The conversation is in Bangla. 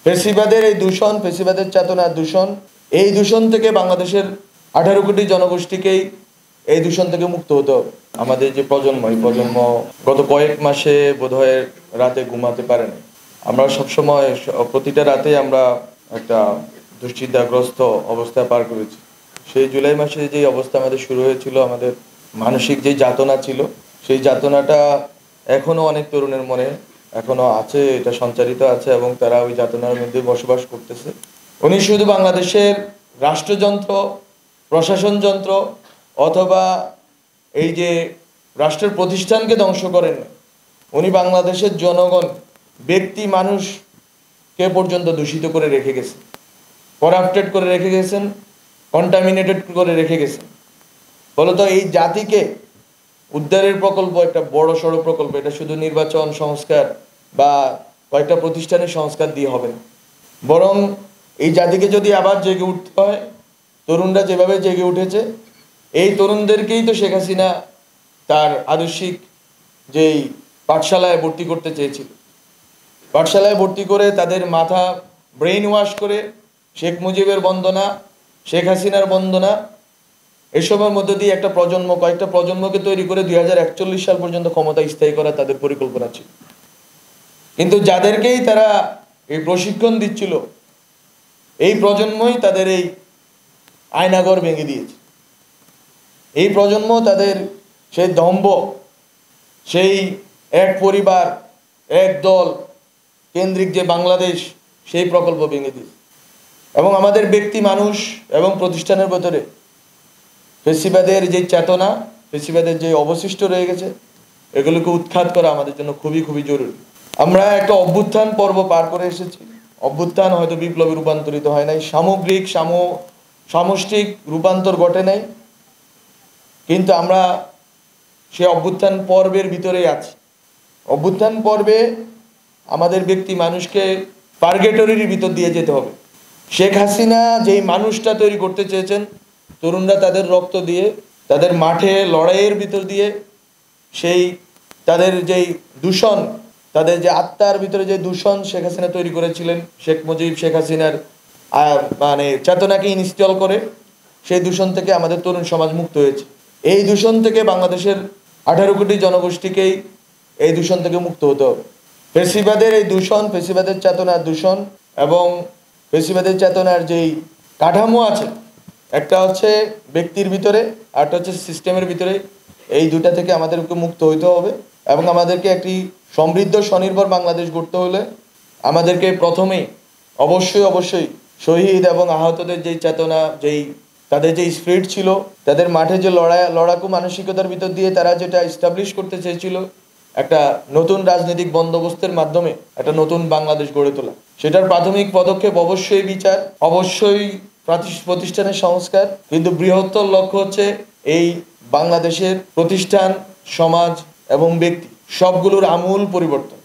ফেসিবাদের এই দূষণ, ফেসিবাদের চেতনার দূষণ, এই দূষণ থেকে বাংলাদেশের 18 কোটি জনগোষ্ঠীকেই এই দূষণ থেকে মুক্ত হতে হবে। আমাদের যে প্রজন্ম, এই প্রজন্ম গত কয়েক মাসে বোধহয় রাতে ঘুমাতে পারে না। আমরা সবসময় প্রতিটা রাতে আমরা একটা দুশ্চিন্তাগ্রস্ত অবস্থায় পার করেছি। সেই জুলাই মাসে যে অবস্থা আমাদের শুরু হয়েছিল, আমাদের মানসিক যে যাতনা ছিল, সেই যাতনাটা এখনো অনেক তরুণের মনে এখনো আছে, এটা সঞ্চারিত আছে এবং তারা ওই যাতনার মধ্যে বসবাস করতেছে। উনি শুধু বাংলাদেশের রাষ্ট্রযন্ত্র, প্রশাসন যন্ত্র অথবা এই যে রাষ্ট্রের প্রতিষ্ঠানকে ধ্বংস করেন, উনি বাংলাদেশের জনগণ, ব্যক্তি মানুষকে পর্যন্ত দূষিত করে রেখে গেছেন, করাপ্টেড করে রেখে গেছেন, কন্টামিনেটেড করে রেখে গেছেন। ফলত এই জাতিকে উদ্ধারের প্রকল্প একটা বড় সড়ো প্রকল্প, এটা শুধু নির্বাচন সংস্কার বা কয়েকটা প্রতিষ্ঠানের সংস্কার দিয়ে হবে না, বরং এই জাতিকে যদি আবার জেগে উঠতে হয়, তরুণরা যেভাবে জেগে উঠেছে, এই তরুণদেরকেই তো শেখ হাসিনা তার আদর্শিক যেই পাঠশালায় ভর্তি করতে চেয়েছিল, পাঠশালায় ভর্তি করে তাদের মাথা ব্রেইন ওয়াশ করে শেখ মুজিবের বন্দনা, শেখ হাসিনার বন্দনা, এসবের মধ্যে দিয়ে একটা প্রজন্ম, কয়েকটা প্রজন্মকে তৈরি করে 2041 সাল পর্যন্ত ক্ষমতা স্থায়ী করা তাদের পরিকল্পনা ছিল। কিন্তু যাদেরকেই তারা এই প্রশিক্ষণ দিচ্ছিল, এই প্রজন্মই তাদের এই আয়নাঘর ভেঙে দিয়েছে। এই প্রজন্ম তাদের সেই দম্ভ, সেই এক পরিবার এক দল কেন্দ্রিক যে বাংলাদেশ, সেই প্রকল্প ভেঙে দিয়েছে। এবং আমাদের ব্যক্তি মানুষ এবং প্রতিষ্ঠানের ভেতরে ফেসিবাদের যে চেতনা, ফেসিবাদের যে অবশিষ্ট রয়ে গেছে, এগুলোকে উৎখাত করা আমাদের জন্য খুবই খুবই জরুরি। আমরা একটা অভ্যুত্থান পর্ব পার করে এসেছি। অভ্যুত্থান হয়তো বিপ্লবে রূপান্তরিত হয় নাই, সামগ্রিক সামষ্টিক রূপান্তর ঘটে নাই, কিন্তু আমরা সে অভ্যুত্থান পর্বের ভিতরেই আছি। অভ্যুত্থান পর্বে আমাদের ব্যক্তি মানুষকে পার্গেটরির ভিতর দিয়ে যেতে হবে। শেখ হাসিনা যেই মানুষটা তৈরি করতে চেয়েছেন, তরুণরা তাদের রক্ত দিয়ে, তাদের মাঠে লড়াইয়ের ভিতর দিয়ে সেই তাদের যেই দূষণ, তাদের যে আত্মার ভিতরে যে দূষণ শেখ হাসিনা তৈরি করেছিলেন, শেখ মুজিব শেখ হাসিনার মানে চেতনাকে ইনস্টল করে, সেই দূষণ থেকে আমাদের তরুণ সমাজ মুক্ত হয়েছে। এই দূষণ থেকে বাংলাদেশের 18 কোটি জনগোষ্ঠীকেই এই দূষণ থেকে মুক্ত হতে হবে। ফেসিবাদের এই দূষণ, ফেসিবাদের চেতনার দূষণ এবং ফেসিবাদের চেতনার যেই কাঠামো আছে, একটা হচ্ছে ব্যক্তির ভিতরে, আরটা হচ্ছে সিস্টেমের ভিতরে, এই দুটা থেকে আমাদেরকে মুক্ত হইতে হবে। এবং আমাদেরকে একটি সমৃদ্ধ স্বনির্ভর বাংলাদেশ গড়তে হলে আমাদেরকে প্রথমেই অবশ্যই শহীদ এবং আহতদের যেই চেতনা, যেই তাদের যে স্পিরিট ছিল, তাদের মাঠে যে লড়াকু মানসিকতার ভিতর দিয়ে তারা যেটা এস্টাবলিশ করতে চেয়েছিল, একটা নতুন রাজনৈতিক বন্দোবস্তের মাধ্যমে একটা নতুন বাংলাদেশ গড়ে তোলা, সেটার প্রাথমিক পদক্ষেপ অবশ্যই বিচার, অবশ্যই প্রতিষ্ঠানের সংস্কার, কিন্তু বৃহত্তর লক্ষ্য হচ্ছে এই বাংলাদেশের প্রতিষ্ঠান, সমাজ এবং ব্যক্তি সবগুলোর আমূল পরিবর্তন।